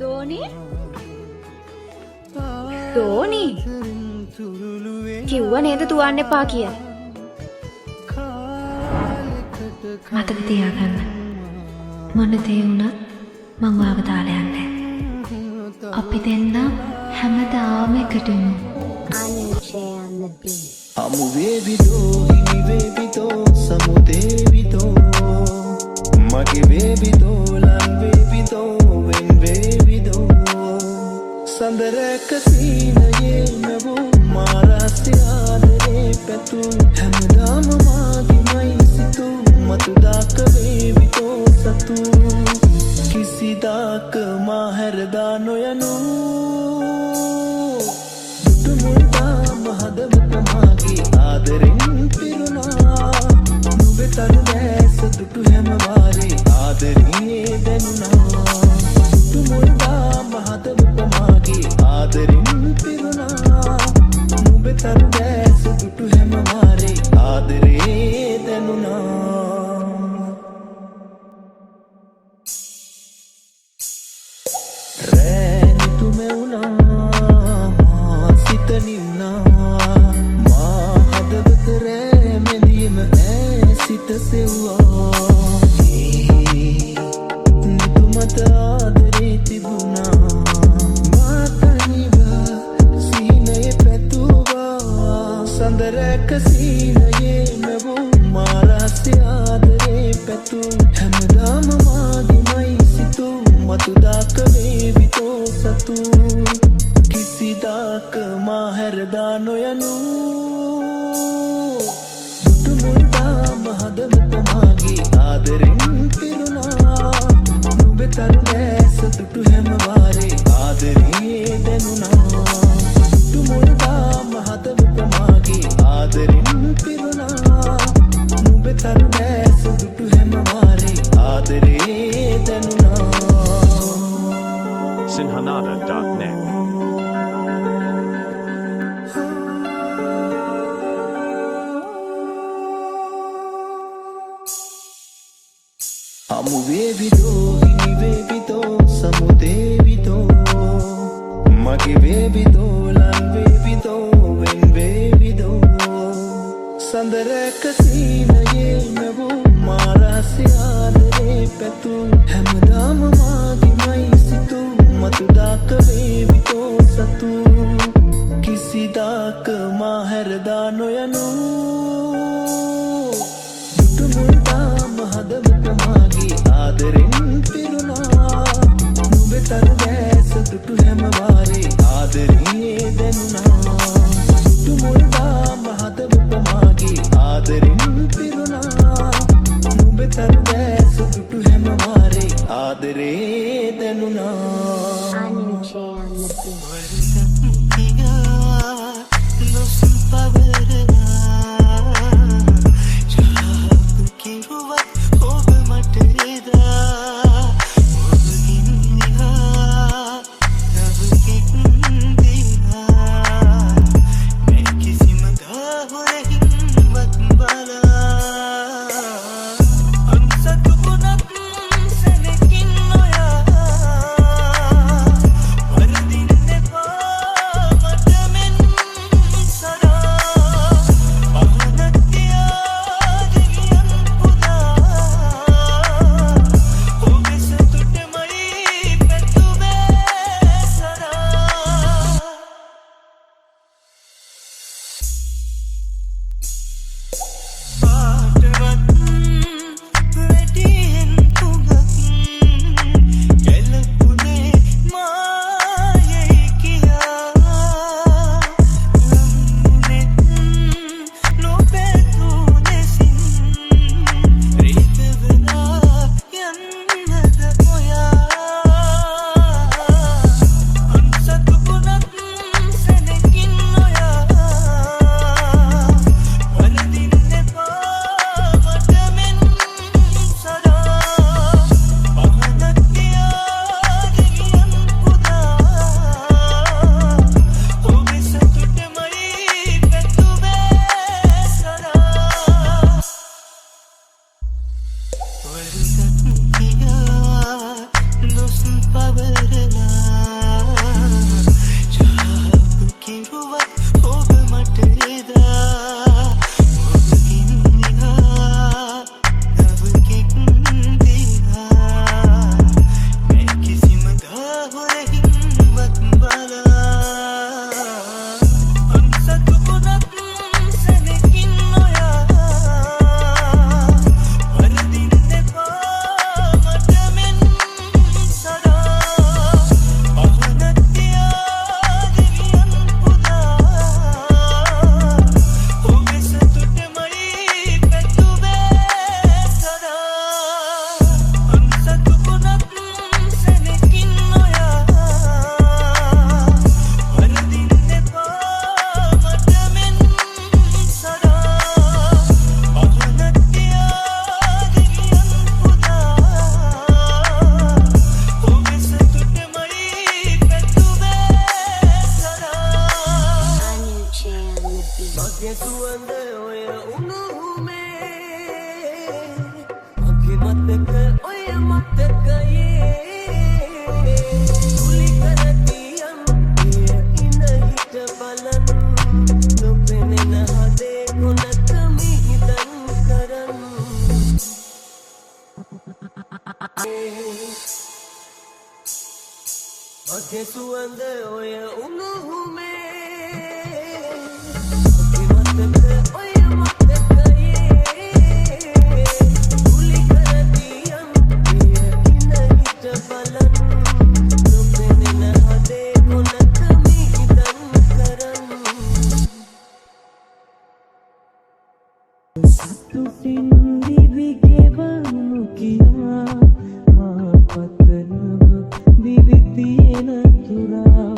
දෝනි දෝනි කිව්ව නේද දුවන්න එපා කියලා. මතක තියාගන්න මොන දේ වුණත් මං වාව දාලා යන්නේ. අපි දෙන්න හැමදාම එකට ඉමු. අමු වේවිදෝ හිමි වේවිදෝ සමුදේවිදෝ මගේ වේවිදෝ ලන් වේවිදෝ වෙන් වේවිදෝ සඳරක සීනයේ නවෝ මාරාස්ති ආදරේ පැතු හැමදාම මාගිමයි සිතු මතුදාක වේවිදෝ සතු කිසිදාක මාහැරදා නොයනු දුටුමුල්දා මහදමක මාගේ ආදරෙන් පිරුණා නුඹේ තරු දැස දුටු හැම වාරේ ආදරේ දැනුණා දුටුමුල්දා මහදමක මාගේ ආදරෙන් පිරුණා නුඹේ තරු දැස දුටු හැම වාරේ ආදරේ දැනුණා. රැනි තුමෙ වුණා සිතනින්නා මා හදවත රෑ මෙලියම සිත සෙව්වා නිතුමත ආදරේ තිබුණා මා තනිව සීනයේ පැතුවා සඳරක සීනයේ මෙවූ මාරාස්ති ආදරේ පැතු හැමදාම මාගිමයි සිතු මතුදාක වේවිතෝ සතු කිසිදාක මාහැරදා නොයනු දුටුමුල්දා මහදමක මාගේ ආදරෙන් පිරුණා නුඹේ තරු දැස දුටු හැම වාරේ ආදරේ දැනුණා දුටුමුල්දා මහදමක මාගේ ආදරෙන් පිරුණා නුඹේ තරු දැස දුටු හැම වාරේ ආදරේ දැනුණා. Sinhanada.net අමු වේවිදෝ හිමි වේවිදෝ සමුදේවිදෝ මගේ වේවිදෝ ලන් වේවිදෝ වෙන් වේවිදෝ සඳරක සීනයේ නවෝ මාරාස්ති ආදරේ පැතු හැමදාම මාගිමයි සිතු මතුදාක වේවිතෝ සතු කිසිදාක මාහැරදා නොයනු දුටුමුල්දා මහදමක මාගේ ආදරෙන් පිරුණා නුඹේ තරු දැස දුටු හැම වාරේ ආදරේ දැනුණා දුටුමුල්දා මහදමක මාගේ ආදරෙන් පිරුණා නුඹේ තරු දැස දුටු හැම වාරේ ආදරේ දැනුණා. පවරලා ජාප කිරුවත් ඔබ මට එදා ඔබකින් දිහා තවකෙක් දිහා මේ කිසිම දාහොරකින්වත් බලා අන්සතු කොනක් සැනකින් නොයා වරදින්න එපා මට මෙන් සදා අහනත් තියා දෙවියන් පුදා ඔබේ සතුටමයි පැතුවේ සදා අන්සතු කොනක් සැනකින් නොයා වරදින්න එපා මට මෙන් සදා අහනත් තියා දෙවියන් පුදා ඔබේ සතුටමයි පැතුවේ සදා මගේ සුවඳ ඔය උණුහුමේ මගේ මතක ඔය මතකයේ තුලි කරතියම් එය ඉන හිට බලන් නොපෙනෙන හදේ කොනක මිහිදන් කරන් මගේ සුවඳ ඔය උණුහුමේ මගේ මතක ඔය මතකයේ තුලි කරතියම් එය ඉන හිට බලන් නොපෙනෙන හදේ කොනක මිහිදන් කරන් සතුටින් දිවි ගෙවනු කියා මා පතනව දිවි තියෙන තුරා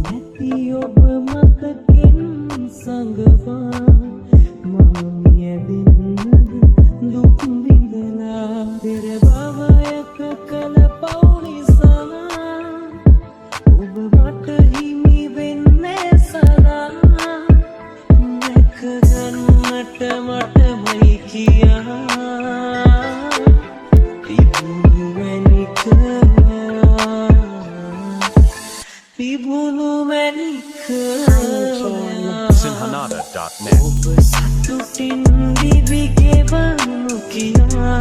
නැති ඔබ මතකින් සංගවා මා මියැදෙන්නද දුක් විඳලා පෙර භවයක කළ පව් නිසා ඔබ මට හිමි වෙන්නේ සදා දැක ගන්නට මටමයි කියා තිබුණු මැනික තිබුණු මැනික Sinhanada.net. ඔබ සතුටින් දිවි ගෙවනු කියා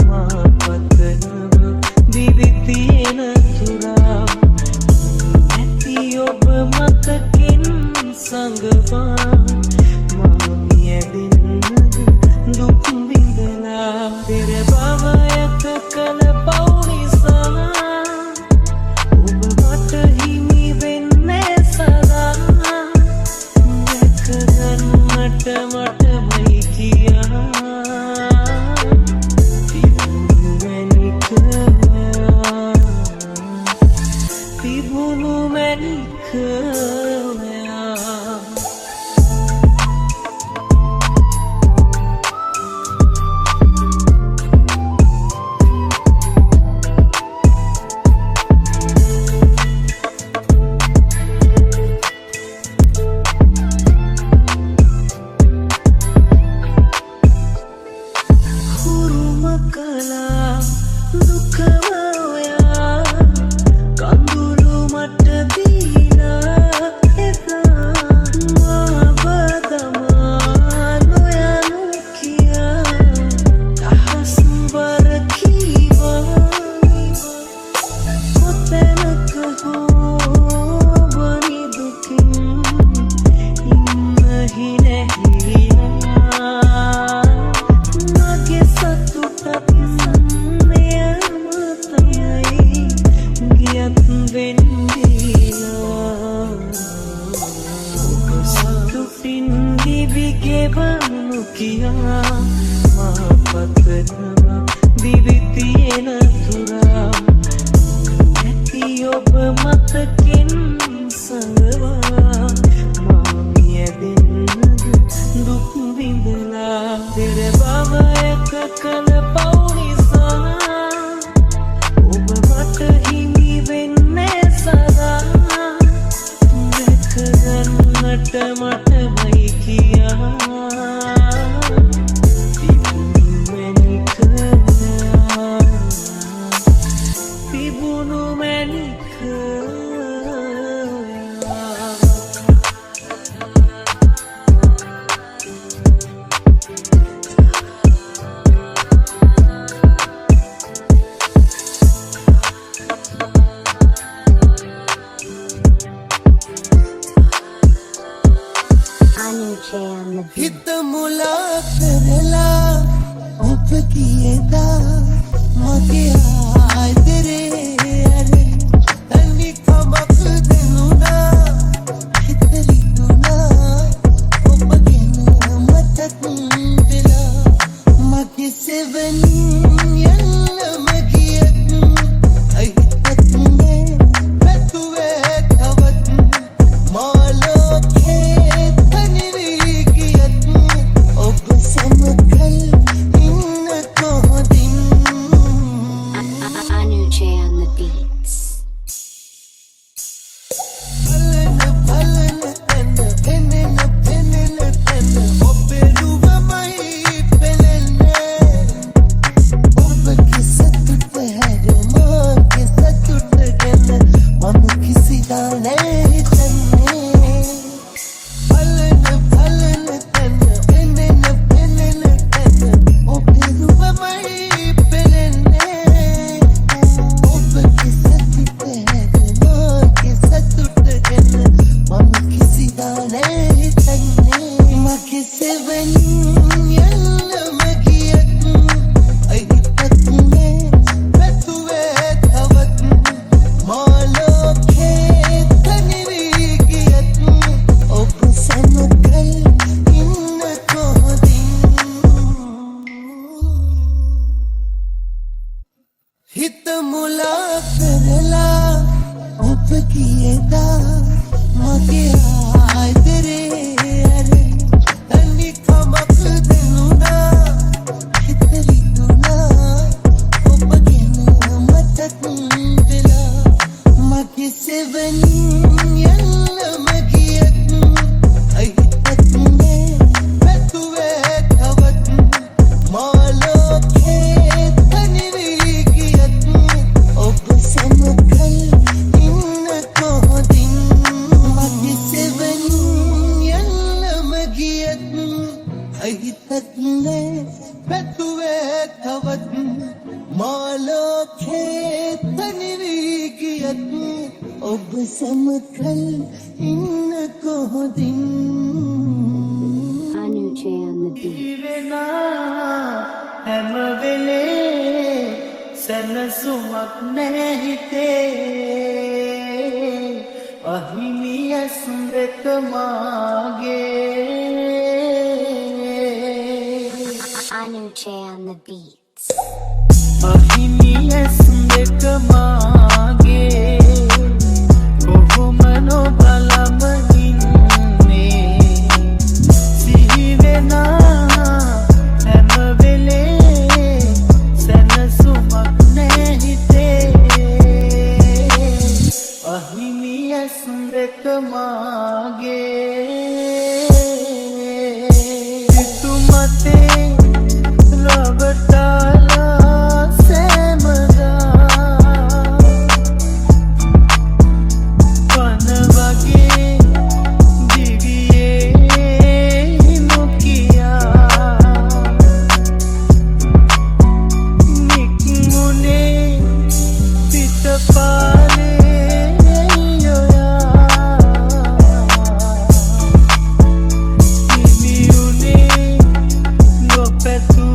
මා පතනව දිවි තියෙන තුරා නැති ඔබ මතකින් සංගවා මා මියැදෙන්නද දුක් විඳලා පෙර භවයක කළ පව් නිසා ඔබ මට හිමි වෙන්නේ සදා දැක ගන්නට මටමයි කියා තිබුණු මැනික හිත මුලා කරලා ඔබ කියදා මගේ ආදරේ අරේ තනි කමක් දෙනුනා හිත රිදුනා ඔබ ගැන මතක් වෙලා මගේ සෙවණි යන්නම ගියත් අයිතත් නේ පැතුවේ තවත් මාලෝකේ හිත මුලා කරලා ඔබ කියදා මගේ ආදරේ අරේ තනි කමක් දෙනුනා හිත රිදුනා ඔබ ගැන මතක් වෙලා මගේ සෙවණි යන්නම ගියත් අයිතත් නේ පැතුවේ තවත් මාලෝකේ අයිතත්නේ පැතුවේ තවත් මාලෝකේ තනිවී ගියත් ඔබ සමකල් ඉන්න කොහොදින් Anuche on the beat. හැම වෙලේ සැනසුමක් නැහිතේ අහිමිය සුරත මාගේ Anuche on the beats. අහිමිය සුරත මාගේ කොහොමනෝ බලම ඉන්නේ සිහි වෙනා හැම වෙලේ සැනසුමක් නැහිතේ අහිමිය සුරත මාගේ සිතුමතේ රවටාලා සෑමදා පන වගේ දිවියේ නොකියා නික්මුනේ පිටපාරේ යොයා හිමිුනේ නොපැතු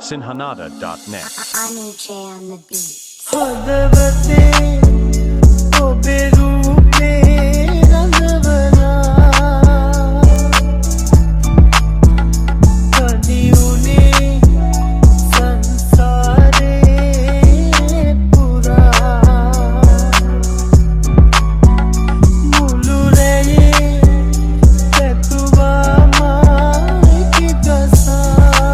Sinhanada.net. Anuche on the beat. හදවතේ ඔබේ රූපේ රඳවලා කඩි උනේ සංසාරේ පුරා මුළු රැයේ පැතුවා මායි කිකසා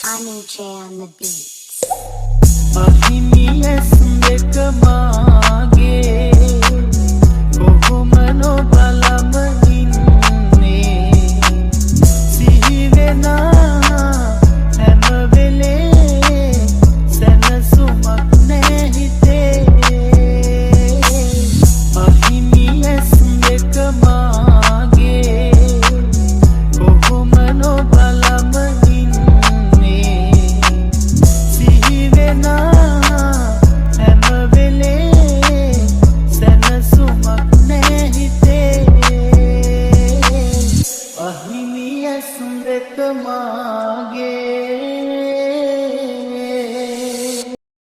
Anuche on the beat. අහිමිය සුන්දක මාගේ කොහොමනෝ බලම ඉන්නේ සිහිවෙනා හැම වෙලේ සැනසුමක් නෑ හිතේ අහිමිය සුන්දක මාගේ කොහොමනෝ බලම ඉන්නේ සිහිවෙනා හැම වෙලේ සැනසුමක් නෑ හිතේ අහිමිය සුන්දක මාගේ